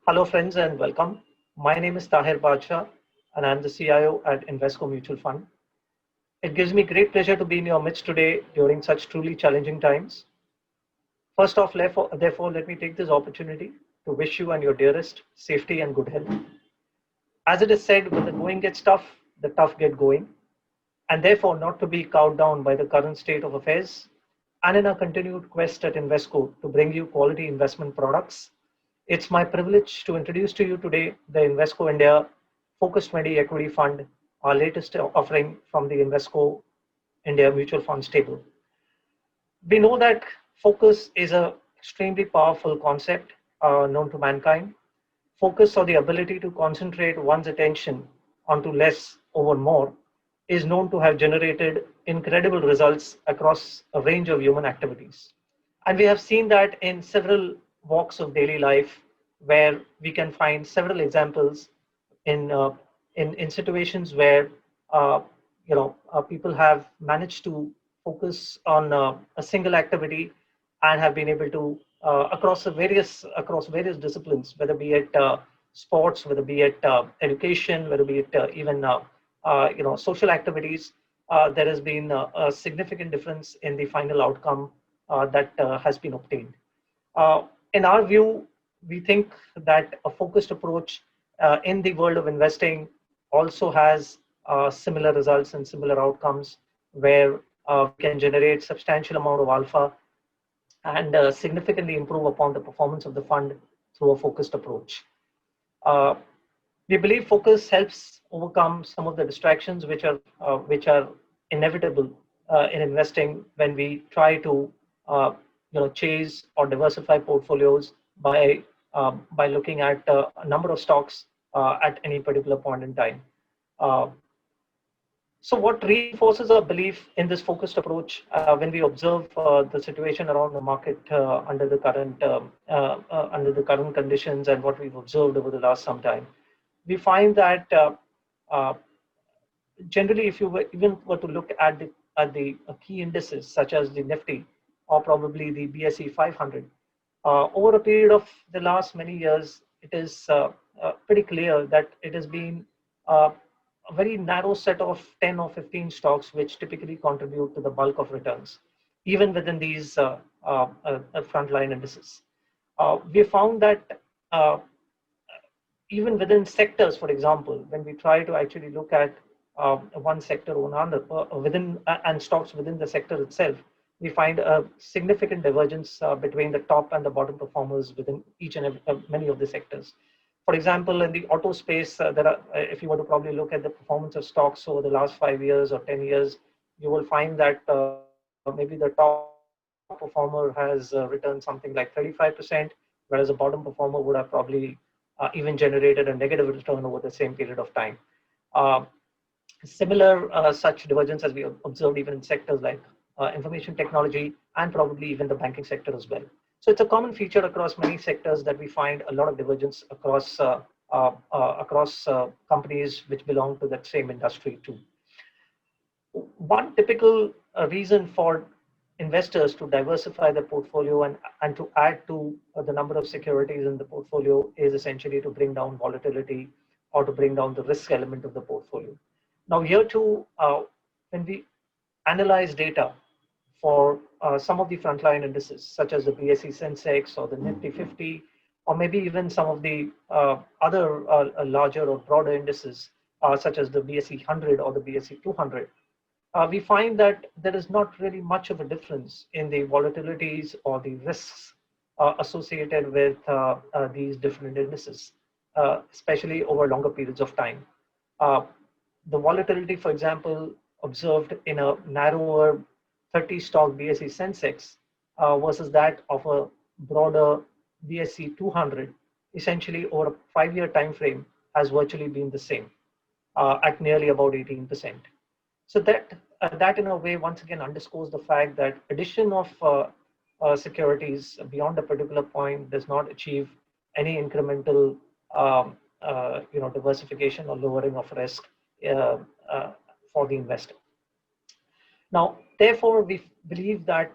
Hello, friends, and welcome. My name is Taher Badshah, and I'm the CIO at Invesco Mutual Fund. It gives me great pleasure to be in your midst today during such truly challenging times. First off, therefore, let me take this opportunity to wish you and your dearest safety and good health. As it is said, when the going gets tough, the tough get going, and therefore not to be cowed down by the current state of affairs. And in our continued quest at Invesco to bring you quality investment products, it's my privilege to introduce to you today the Invesco India Focus 20 Equity Fund, our latest offering from the Invesco India Mutual Fund stable. We know that focus is an extremely powerful concept known to mankind. Focus or the ability to concentrate one's attention onto less over more is known to have generated incredible results across a range of human activities. And we have seen that in several walks of daily life, where we can find several examples in in situations where people have managed to focus on a single activity and have been able to across various disciplines, whether be it sports, whether be it education, whether be it even social activities. There has been a significant difference in the final outcome that has been obtained. In our view, we think that a focused approach in the world of investing also has similar results and similar outcomes, where we can generate substantial amount of alpha and significantly improve upon the performance of the fund through a focused approach. Uh, we believe focus helps overcome some of the distractions which are inevitable in investing when we try to chase or diversify portfolios by looking at a number of stocks at any particular point in time. Uh, so what reinforces our belief in this focused approach when we observe the situation around the market under the current conditions and what we've observed over the last some time? We find that uh, generally, if you even were to look at the key indices such as the Nifty or probably the BSE 500, over a period of the last many years, it is pretty clear that it has been uh, a very narrow set of 10 or 15 stocks which typically contribute to the bulk of returns, even within these frontline indices. We found that even within sectors, for example, when we try to actually look at one sector or another within and stocks within the sector itself, we find a significant divergence between the top and the bottom performers within each and many of the sectors. For example, in the auto space, if you were to probably look at the performance of stocks over the last 5 years or 10 years, you will find that maybe the top performer has returned something like 35%, whereas the bottom performer would have probably even generated a negative return over the same period of time. Uh, Similar such divergence as we observed even in sectors like information technology and probably even the banking sector as well. So it's a common feature across many sectors that we find a lot of divergence across companies which belong to that same industry too. One typical reason for investors to diversify their portfolio and to add to the number of securities in the portfolio is essentially to bring down volatility or to bring down the risk element of the portfolio. Now, here too, when we analyze data for some of the frontline indices, such as the BSE Sensex or the Nifty 50, or maybe even some of the other larger or broader indices, such as the BSE 100 or the BSE 200, we find that there is not really much of a difference in the volatilities or the risks associated with these different indices, especially over longer periods of time. Uh, the volatility, for example, observed in a narrower 30 stock BSE Sensex versus that of a broader BSE 200, essentially over a 5-year time frame, has virtually been the same at nearly about 18%. So that in a way once again underscores the fact that addition of securities beyond a particular point does not achieve any incremental diversification or lowering of risk uh, uh, for the investor. Now, therefore, we believe that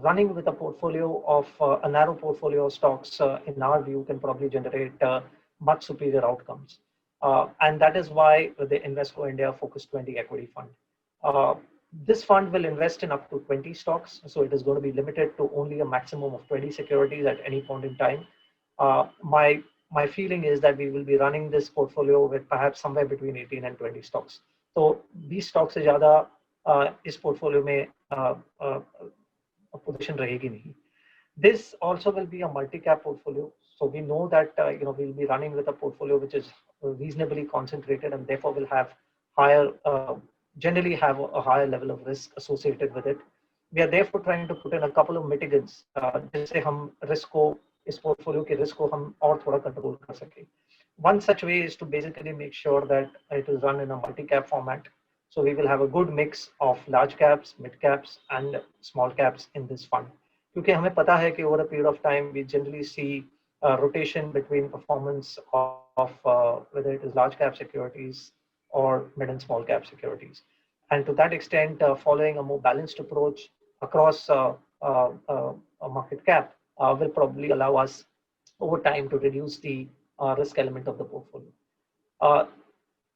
running with a portfolio of a narrow portfolio of stocks, in our view, can probably generate much superior outcomes. And that is why the Invesco India Focus 20 Equity Fund. This fund will invest in up to 20 stocks, so it is going to be limited to only a maximum of 20 securities at any point in time. My feeling is that we will be running this portfolio with perhaps somewhere between 18 and 20 stocks. So these stocks से ज़्यादा इस portfolio में position रहेगी नहीं. This also will be a multi-cap portfolio. So we know that we'll be running with a portfolio which is reasonably concentrated and therefore will have generally have a higher level of risk associated with it. We are therefore trying to put in a couple of mitigants जिससे हम risk को इस portfolio के risk को हम और थोड़ा control कर सकें. One such way is to basically make sure that it is run in a multi-cap format. So we will have a good mix of large caps, mid caps, and small caps in this fund. क्योंकि हमें पता है कि over a period of time we generally see rotation between performance of whether it is large cap securities or mid and small cap securities. And to that extent, following a more balanced approach across market cap will probably allow us over time to reduce the risk element of the portfolio.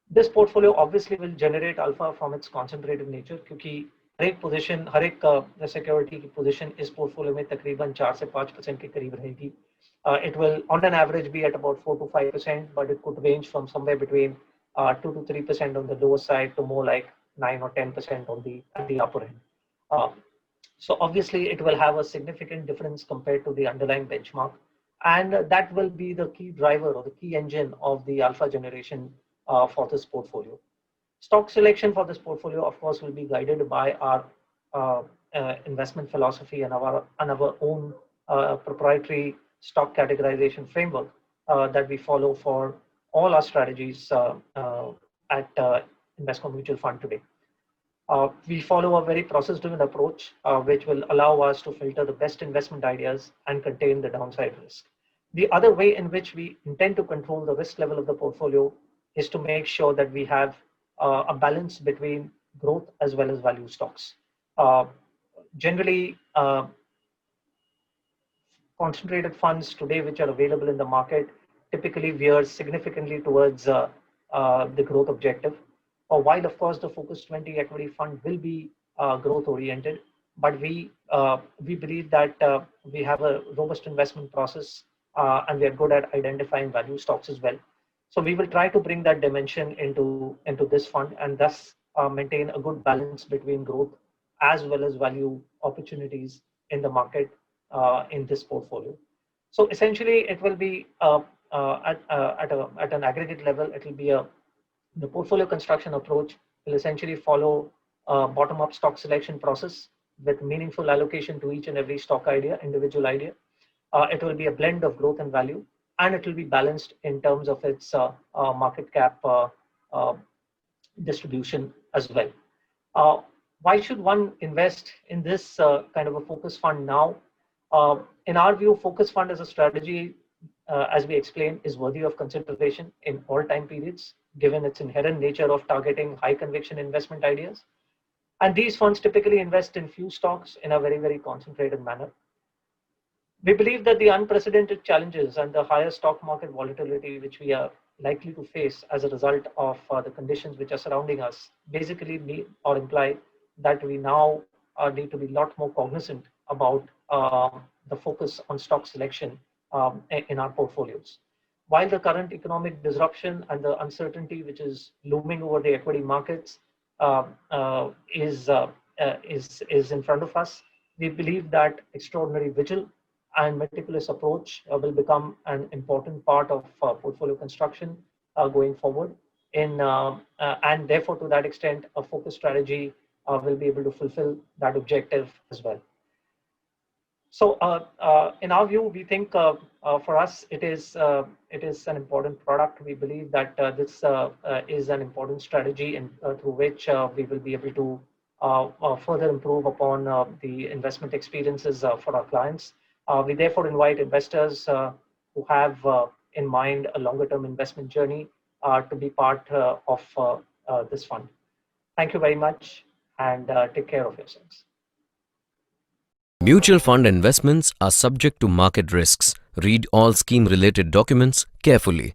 This portfolio obviously will generate alpha from its concentrated nature क्योंकि हर एक position हर एक security की position इस portfolio में तकरीबन 4 से 5% के करीब रहेगी. It will on an average be at about 4 to 5%, but it could range from somewhere between 2 to 3% on the lower side to more like 9 or 10% on the upper end. So obviously it will have a significant difference compared to the underlying benchmark, and that will be the key driver or the key engine of the alpha generation for this portfolio. Stock selection for this portfolio, of course, will be guided by our investment philosophy and our own proprietary stock categorization framework that we follow for all our strategies at Invesco Mutual Fund today. We follow a very process-driven approach, which will allow us to filter the best investment ideas and contain the downside risk. The other way in which we intend to control the risk level of the portfolio is to make sure that we have a balance between growth as well as value stocks. Generally, concentrated funds today which are available in the market typically veer significantly towards the growth objective. While of course the Focus 20 Equity Fund will be growth oriented, but we believe that we have a robust investment process and we are good at identifying value stocks as well. So we will try to bring that dimension into this fund and thus maintain a good balance between growth as well as value opportunities in the market in this portfolio. So essentially, it will be at an aggregate level. It will be the portfolio construction approach will essentially follow a bottom-up stock selection process with meaningful allocation to each and every stock idea, individual idea. It will be a blend of growth and value, and it will be balanced in terms of its market cap distribution as well. Why should one invest in this kind of a focus fund now? In our view, focus fund as a strategy, as we explained, is worthy of consideration in all time periods, given its inherent nature of targeting high conviction investment ideas. And these funds typically invest in few stocks in a very, very concentrated manner. We believe that the unprecedented challenges and the higher stock market volatility which we are likely to face as a result of the conditions which are surrounding us basically mean or imply that we now need to be a lot more cognizant about the focus on stock selection in our portfolies. While the current economic disruption and the uncertainty which is looming over the equity markets is in front of us, we believe that extraordinary vigil and meticulous approach will become an important part of portfolio construction going forward. And therefore, to that extent, a focus strategy will be able to fulfill that objective as well. So, in our view, we think for us it is an important product. We believe that this is an important strategy through which we will be able to further improve upon the investment experiences for our clients. We therefore invite investors who have in mind a longer-term investment journey to be part of this fund. Thank you very much, and take care of yourselves. Mutual fund investments are subject to market risks. Read all scheme-related documents carefully.